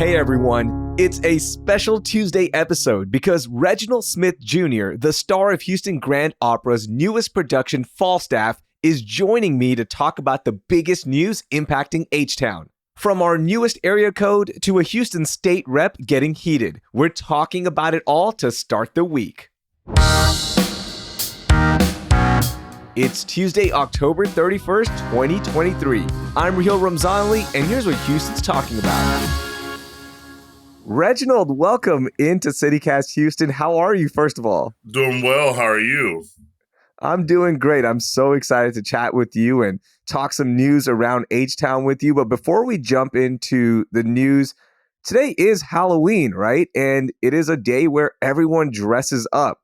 Hey everyone, it's a special Tuesday episode because Reginald Smith Jr., the star of Houston Grand Opera's newest production, Falstaff, is joining me to talk about the biggest news impacting H-Town. From our newest area code to a Houston state rep getting heated, we're talking about it all to start the week. It's Tuesday, October 31st, 2023. I'm Raheel Ramzanali, and here's what Houston's talking about. Reginald, welcome into CityCast Houston. How are you, first of all? Doing well. How are you? I'm doing great. I'm so excited to chat with you and talk some news around H-Town with you. But before we jump into the news, today is Halloween, right? And it is a day where everyone dresses up.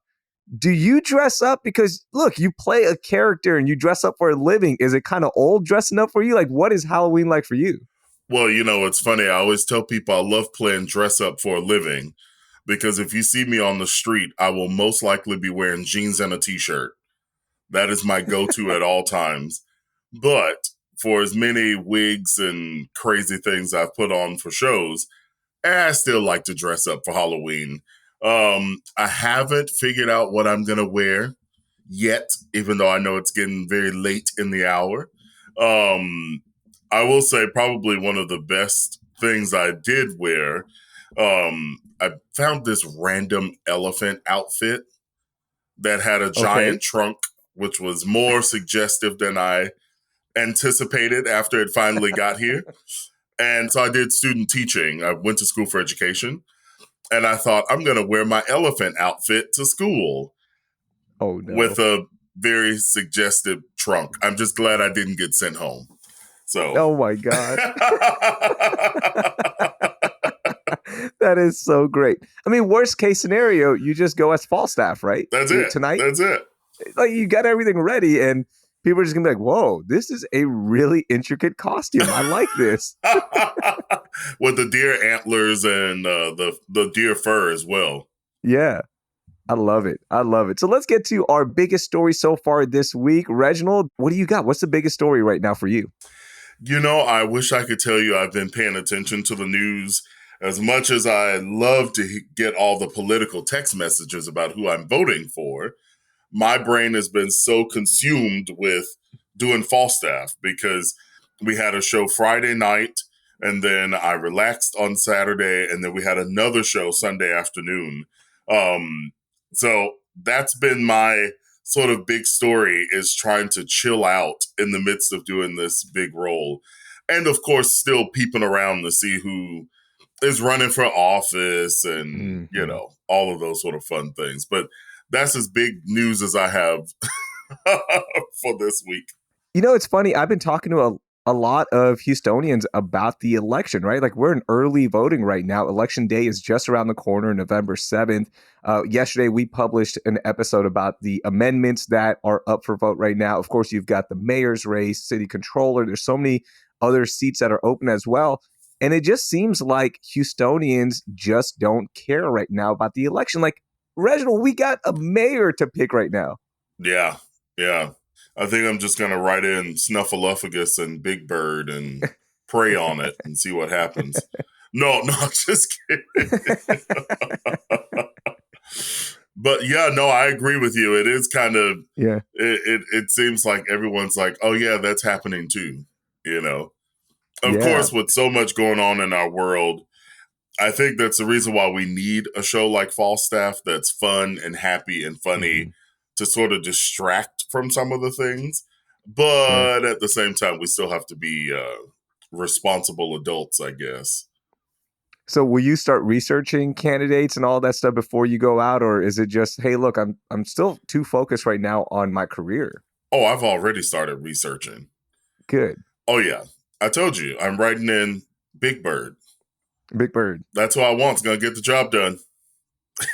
Do you dress up? Because, look, you play a character and you dress up for a living. Is it kind of old dressing up for you? Like, what is Halloween like for you? Well, you know, it's funny. I always tell people I love playing dress up for a living because if you see me on the street, I will most likely be wearing jeans and a t-shirt. That is my go-to at all times. But for as many wigs and crazy things I've put on for shows, I still like to dress up for Halloween. I haven't figured out what I'm going to wear yet, even though I know it's getting very late in the hour. I will say probably one of the best things I did wear, I found this random elephant outfit that had a giant trunk, which was more suggestive than I anticipated after it finally got here. And so I did student teaching. I went to school for education. And I thought, I'm going to wear my elephant outfit to school. Oh, no. With a very suggestive trunk. I'm just glad I didn't get sent home. So. Oh, my God. That is so great. I mean, worst case scenario, you just go as Falstaff, right? That's it. Tonight? That's it. Like, you got everything ready, and people are just going to be like, whoa, this is a really intricate costume. I like this. With the deer antlers and the deer fur as well. Yeah. I love it. I love it. So let's get to our biggest story so far this week. Reginald, what do you got? What's the biggest story right now for you? You know, I wish I could tell you I've been paying attention to the news as much as I love to get all the political text messages about who I'm voting for. My brain has been so consumed with doing Falstaff because we had a show Friday night and then I relaxed on Saturday and then we had another show Sunday afternoon. So that's been my sort of big story, is trying to chill out in the midst of doing this big role. And of course, still peeping around to see who is running for office and, you know, all of those sort of fun things. But that's as big news as I have for this week. You know, it's funny. I've been talking to a lot of Houstonians about the election, right? Like, we're in early voting right now. Election day is just around the corner, November 7th. Yesterday, we published an episode about the amendments that are up for vote right now. Of course, you've got the mayor's race, city controller. There's so many other seats that are open as well. And it just seems like Houstonians just don't care right now about the election. Like, Reginald, we got a mayor to pick right now. Yeah. I think I'm just going to write in Snuffleupagus and Big Bird and pray on it and see what happens. No, just kidding. But yeah, no, I agree with you. It is kind of, it seems like everyone's like, oh yeah, that's happening too, you know? Of course, with so much going on in our world, I think that's the reason why we need a show like Falstaff that's fun and happy and funny to sort of distract from some of the things. But at the same time, we still have to be responsible adults, I guess. So will you start researching candidates and all that stuff before you go out? Or is it just, hey, look, I'm still too focused right now on my career? Oh, I've already started researching. Good. Oh, yeah. I told you, I'm writing in Big Bird. Big Bird. That's who I want. It's going to get the job done.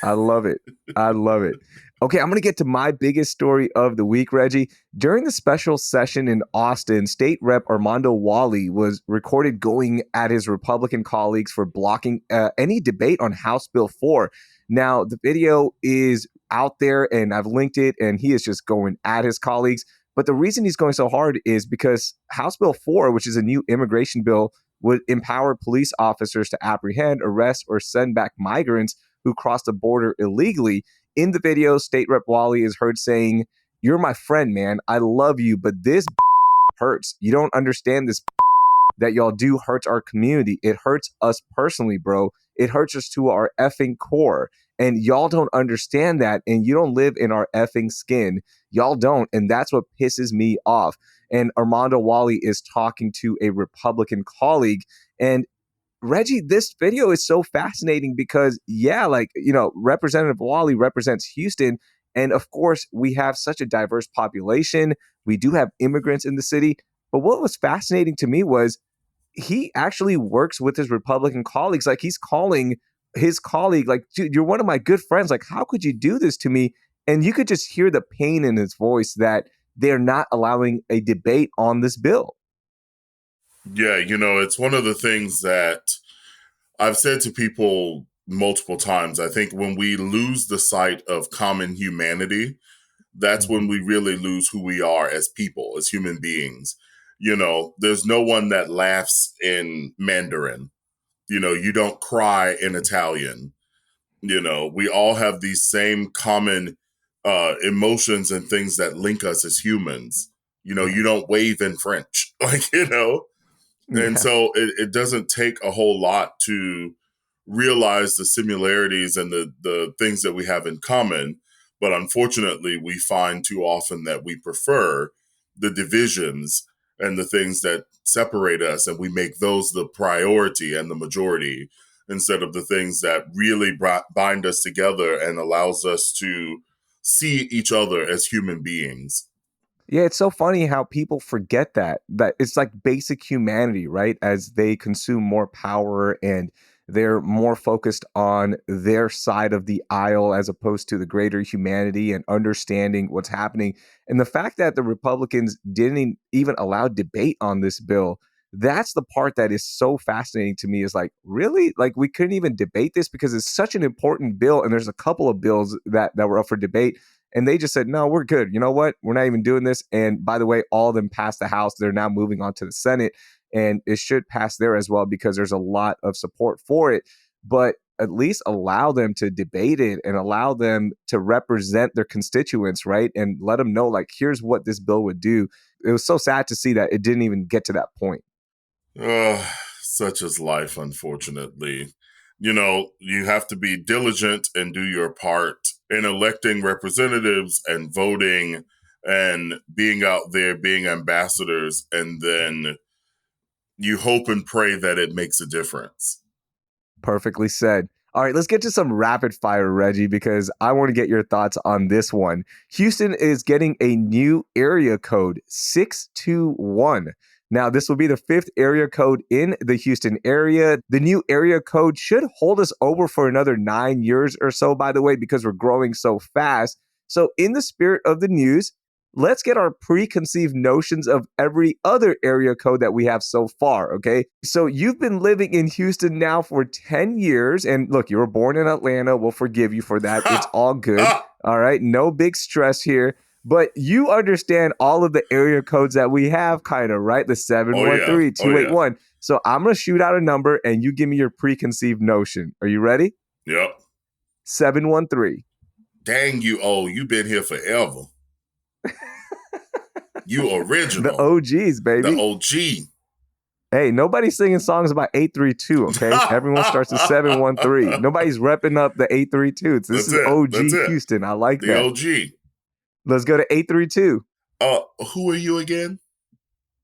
I love it. I love it. Okay, I'm going to get to my biggest story of the week, Reggie. During the special session in Austin, State Rep Armando Wally was recorded going at his Republican colleagues for blocking any debate on House Bill 4. Now, the video is out there, and I've linked it, and he is just going at his colleagues. But the reason he's going so hard is because House Bill 4, which is a new immigration bill, would empower police officers to apprehend, arrest, or send back migrants who cross the border illegally. In the video, State Rep Wally is heard saying, "You're my friend, man. I love you, but this hurts. You don't understand this that y'all do hurts our community. It hurts us personally, bro. It hurts us to our effing core. And y'all don't understand that. And you don't live in our effing skin. Y'all don't. And that's what pisses me off." And Armando Wally is talking to a Republican colleague. And Reggie, this video is so fascinating because, Representative Wally represents Houston. And of course, we have such a diverse population. We do have immigrants in the city. But what was fascinating to me was he actually works with his Republican colleagues. Like, he's calling his colleague, like, "Dude, you're one of my good friends. Like, how could you do this to me?" And you could just hear the pain in his voice that they're not allowing a debate on this bill. Yeah, it's one of the things that I've said to people multiple times. I think when we lose the sight of common humanity, that's when we really lose who we are as people, as human beings. There's no one that laughs in Mandarin. You don't cry in Italian. We all have these same common emotions and things that link us as humans. You don't wave in French, And so it doesn't take a whole lot to realize the similarities and the things that we have in common. But unfortunately, we find too often that we prefer the divisions and the things that separate us, and we make those the priority and the majority instead of the things that really bind us together and allows us to see each other as human beings. Yeah, it's so funny how people forget that it's like basic humanity, right? As they consume more power and they're more focused on their side of the aisle as opposed to the greater humanity and understanding what's happening. And the fact that the Republicans didn't even allow debate on this bill, that's the part that is so fascinating to me, is like, really? Like, we couldn't even debate this because it's such an important bill. And there's a couple of bills that were up for debate. And they just said, "No, we're good. You know what? We're not even doing this." And by the way, all of them passed the House. They're now moving on to the Senate. And it should pass there as well because there's a lot of support for it. But at least allow them to debate it and allow them to represent their constituents, right? And let them know, like, here's what this bill would do. It was so sad to see that it didn't even get to that point. Such is life, unfortunately. You have to be diligent and do your part in electing representatives and voting and being out there, being ambassadors, and then you hope and pray that it makes a difference. Perfectly said. All right, let's get to some rapid fire, Reggie, because I want to get your thoughts on this one. Houston is getting a new area code, 621. Now, this will be the 5th area code in the Houston area. The new area code should hold us over for another 9 years or so, by the way, because we're growing so fast. So in the spirit of the news, let's get our preconceived notions of every other area code that we have so far, okay? So you've been living in Houston now for 10 years. And look, you were born in Atlanta. We'll forgive you for that. It's all good. All right, no big stress here. But you understand all of the area codes that we have, kind of, right? The 713, 281. Yeah. So I'm going to shoot out a number and you give me your preconceived notion. Are you ready? Yep. 713. Dang you, you've been here forever. You original. The OGs, baby. The OG. Hey, nobody's singing songs about 832, okay? Everyone starts at 713. Nobody's repping up the 832. This is OG Houston. I like that. The OG. Let's go to 832. Who are you again?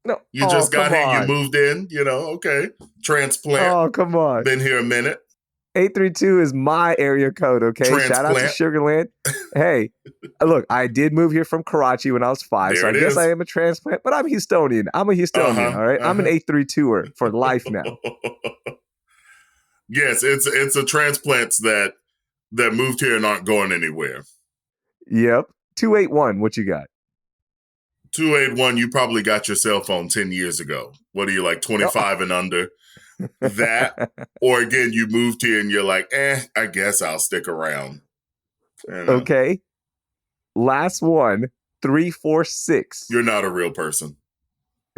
No. You just got here. You moved in, okay. Transplant. Oh, come on. Been here a minute. 832 is my area code, okay? Transplant. Shout out to Sugarland. Hey, look, I did move here from Karachi when I was 5, so I guess I am a transplant, but I'm Houstonian. I'm a Houstonian, all right? I'm an 832er for life now. Yes, it's a transplants that moved here and aren't going anywhere. Yep. 281, what you got? 281, you probably got your cell phone 10 years ago. What are you, like 25 and under? That, or again, you moved here and you're like, I guess I'll stick around. Okay. Last one, 346. You're not a real person.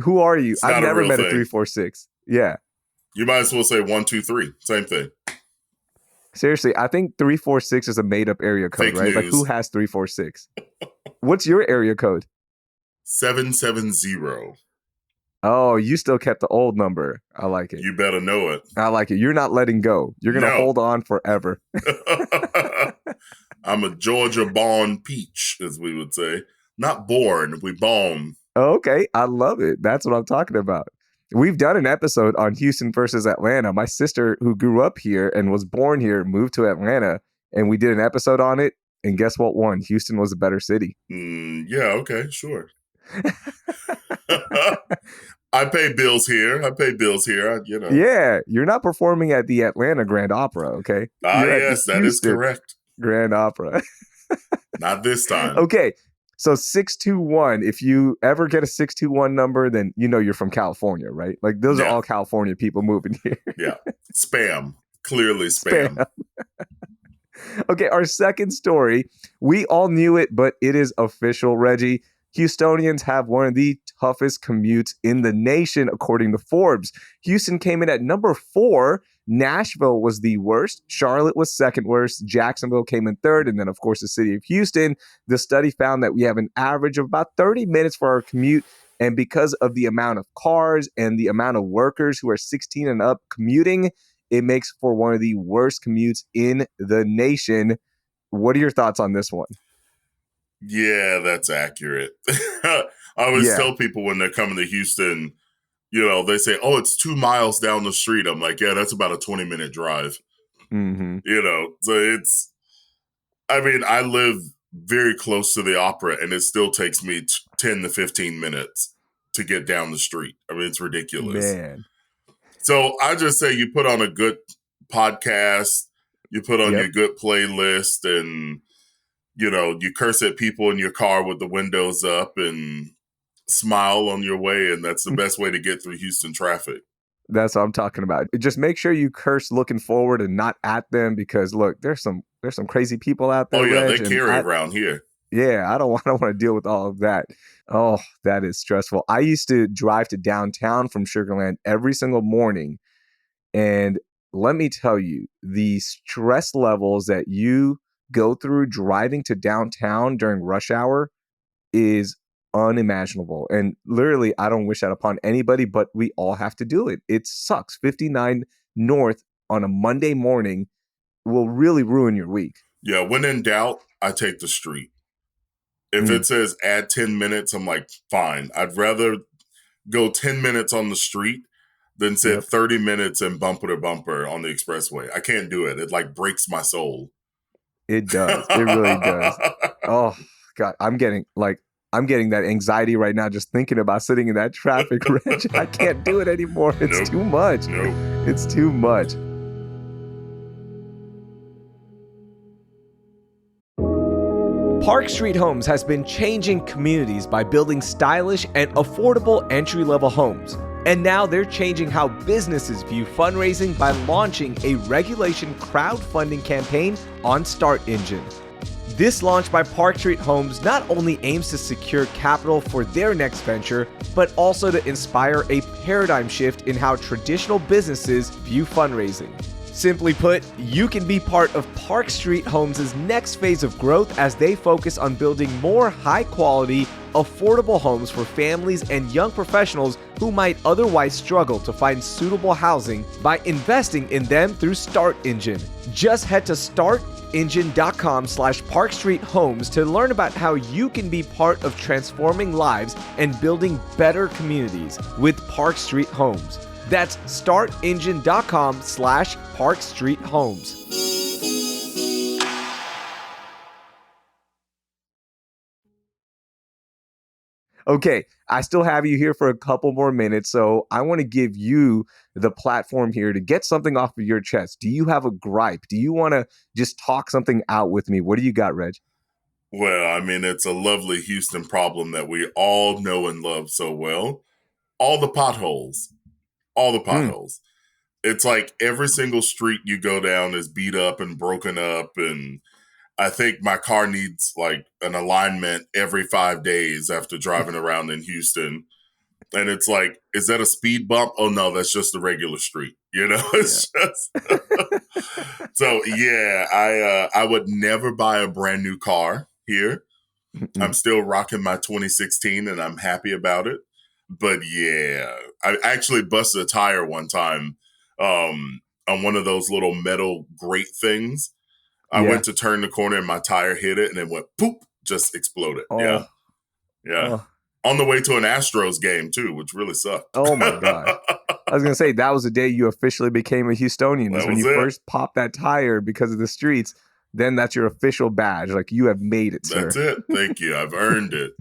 Who are you? I've never met a 346. Yeah. You might as well say 123. Same thing. Seriously, I think 346 is a made-up area code, Fake right? Like, who news. has 346? What's your area code? 770. Oh, you still kept the old number. I like it. You better know it. I like it. You're not letting go. You're going to No. hold on forever. I'm a Georgia-born peach, as we would say. Not born, we born. Okay, I love it. That's what I'm talking about. We've done an episode on Houston versus Atlanta. My sister, who grew up here and was born here, moved to Atlanta, and we did an episode on it. And guess what won? Houston was a better city. Yeah, okay, sure. I pay bills here. Yeah, you're not performing at the Atlanta Grand Opera, okay? You're yes, that is correct. Grand Opera. Not this time. Okay, so 621, if you ever get a 621 number, then you know you're from California, right? Like, those are all California people moving here. Yeah, spam. Clearly spam. Okay, our second story, we all knew it, but it is official, Reggie. Houstonians have one of the toughest commutes in the nation, according to Forbes. Houston came in at number 4. Nashville was the worst. Charlotte was second worst. Jacksonville came in third. And then, of course, the city of Houston. The study found that we have an average of about 30 minutes for our commute. And because of the amount of cars and the amount of workers who are 16 and up commuting, it makes for one of the worst commutes in the nation. What are your thoughts on this one? Yeah, that's accurate. I always tell people when they're coming to Houston, they say, oh, it's 2 miles down the street. I'm like, yeah, that's about a 20-minute drive. Mm-hmm. So I live very close to the opera, and it still takes me 10 to 15 minutes to get down the street. It's ridiculous. Man. So I just say you put on a good podcast, you put on your good playlist, and you curse at people in your car with the windows up and smile on your way. And that's the best way to get through Houston traffic. That's what I'm talking about. Just make sure you curse looking forward and not at them, because look, there's some crazy people out there. Oh yeah, Reg, they carry around here. Yeah, I don't want to deal with all of that. Oh, that is stressful. I used to drive to downtown from Sugar Land every single morning. And let me tell you, the stress levels that you go through driving to downtown during rush hour is unimaginable. And literally, I don't wish that upon anybody, but we all have to do it. It sucks. 59 North on a Monday morning will really ruin your week. Yeah, when in doubt, I take the street. If it says add 10 minutes, I'm like, fine. I'd rather go 10 minutes on the street than sit 30 minutes and bumper to bumper on the expressway. I can't do it. It breaks my soul. It does. It really does. Oh, God. I'm getting that anxiety right now just thinking about sitting in that traffic, Reg. I can't do it anymore. It's too much. Nope. It's too much. Park Street Homes has been changing communities by building stylish and affordable entry-level homes. And now they're changing how businesses view fundraising by launching a regulation crowdfunding campaign on Start Engine. This launch by Park Street Homes not only aims to secure capital for their next venture, but also to inspire a paradigm shift in how traditional businesses view fundraising. Simply put, you can be part of Park Street Homes' next phase of growth as they focus on building more high-quality, affordable homes for families and young professionals who might otherwise struggle to find suitable housing by investing in them through Start Engine. Just head to startengine.com/Park Street Homes to learn about how you can be part of transforming lives and building better communities with Park Street Homes. That's startengine.com/Park Street Homes. Okay, I still have you here for a couple more minutes, so I want to give you the platform here to get something off of your chest. Do you have a gripe? Do you want to just talk something out with me? What do you got, Reg? Well, it's a lovely Houston problem that we all know and love so well. All the potholes. It's like every single street you go down is beat up and broken up. And I think my car needs an alignment every 5 days after driving around in Houston. And it's like, is that a speed bump? Oh no, that's just a regular street. It's just so yeah. I would never buy a brand new car here. I'm still rocking my 2016, and I'm happy about it. But yeah, I actually busted a tire one time on one of those little metal grate things. I Yeah. went to turn the corner and my tire hit it, and it went poop, just exploded. Oh. Yeah. On the way to an Astros game too, which really sucked. Oh my gosh. I was going to say, that was the day you officially became a Houstonian. Is when you first popped that tire because of the streets. Then that's your official badge. Like, you have made it, sir. That's it. Thank you. I've earned it.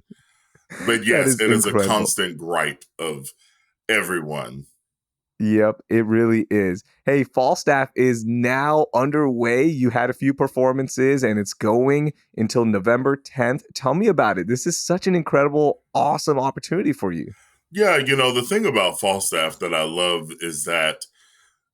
But yes, it is a constant gripe of everyone. Yep, it really is. Hey, Falstaff is now underway. You had a few performances, and it's going until November 10th. Tell me about it. This is such an incredible, awesome opportunity for you. Yeah, the thing about Falstaff that I love is that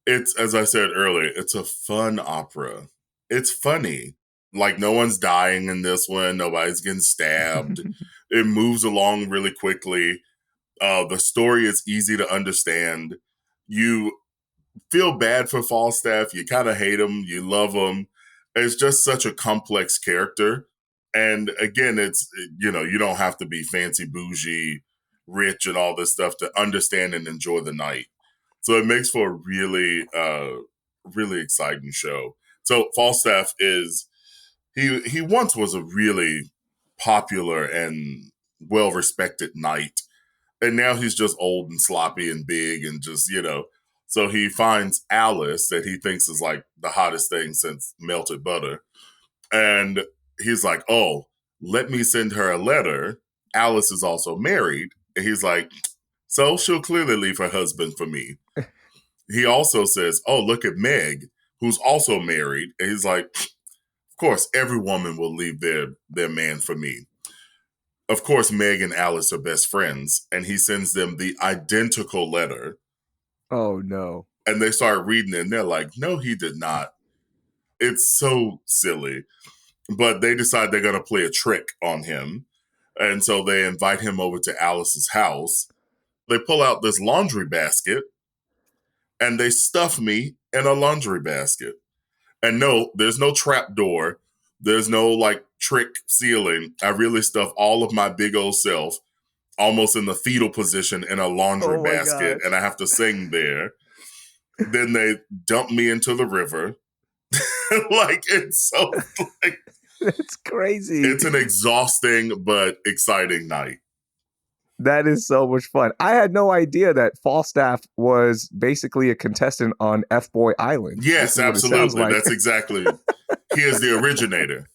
it's, as I said earlier, it's a fun opera. It's funny. Like, no one's dying in this one. Nobody's getting stabbed. It moves along really quickly. The story is easy to understand. You feel bad for Falstaff. You kind of hate him. You love him. It's just such a complex character. And again, it's, you don't have to be fancy, bougie, rich, and all this stuff to understand and enjoy the night. So it makes for a really, really exciting show. So Falstaff is, he once was a really popular and well-respected knight. And now he's just old and sloppy and big and just, So he finds Alice, that he thinks is like the hottest thing since melted butter. And he's like, oh, let me send her a letter. Alice is also married. And he's like, so she'll clearly leave her husband for me. He also says, oh, look at Meg, who's also married. And he's like, of course, every woman will leave their man for me. Of course, Meg and Alice are best friends. And he sends them the identical letter. Oh, no. And they start reading it, and they're like, no, he did not. It's so silly. But they decide they're going to play a trick on him. And so they invite him over to Alice's house. They pull out this laundry basket, and they stuff me in a laundry basket. And no, there's no trap door. There's no trick ceiling. I really stuff all of my big old self almost in the fetal position in a laundry basket. Gosh. And I have to sing there. Then they dump me into the river. It's so it's crazy. It's an exhausting but exciting night. That is so much fun. I had no idea that Falstaff was basically a contestant on F-Boy Island. Yes, absolutely. Like. That's exactly. He is the originator.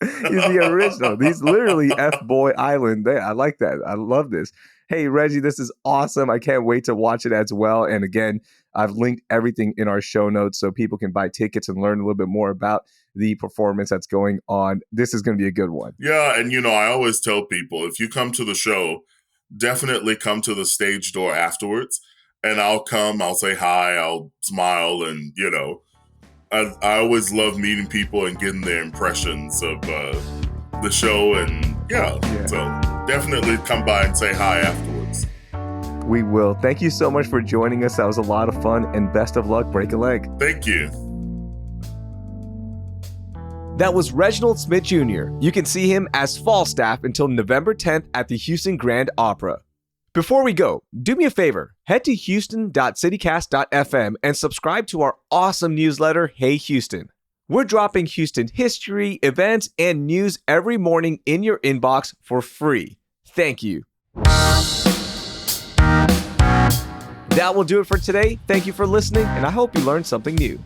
He's the original. He's literally F-Boy Island there. I like that. I love this. Hey, Reggie, this is awesome. I can't wait to watch it as well. And again, I've linked everything in our show notes so people can buy tickets and learn a little bit more about the performance that's going on. This is going to be a good one. Yeah, and I always tell people, if you come to the show, definitely come to the stage door afterwards. And I'll say hi, I'll smile, and, I always love meeting people and getting their impressions of the show. And so definitely come by and say hi afterwards. We will. Thank you so much for joining us. That was a lot of fun, and best of luck. Break a leg. Thank you. That was Reginald Smith Jr. You can see him as Falstaff until November 10th at the Houston Grand Opera. Before we go, do me a favor. Head to houston.citycast.fm and subscribe to our awesome newsletter, Hey Houston. We're dropping Houston history, events, and news every morning in your inbox for free. Thank you. That will do it for today. Thank you for listening, and I hope you learned something new.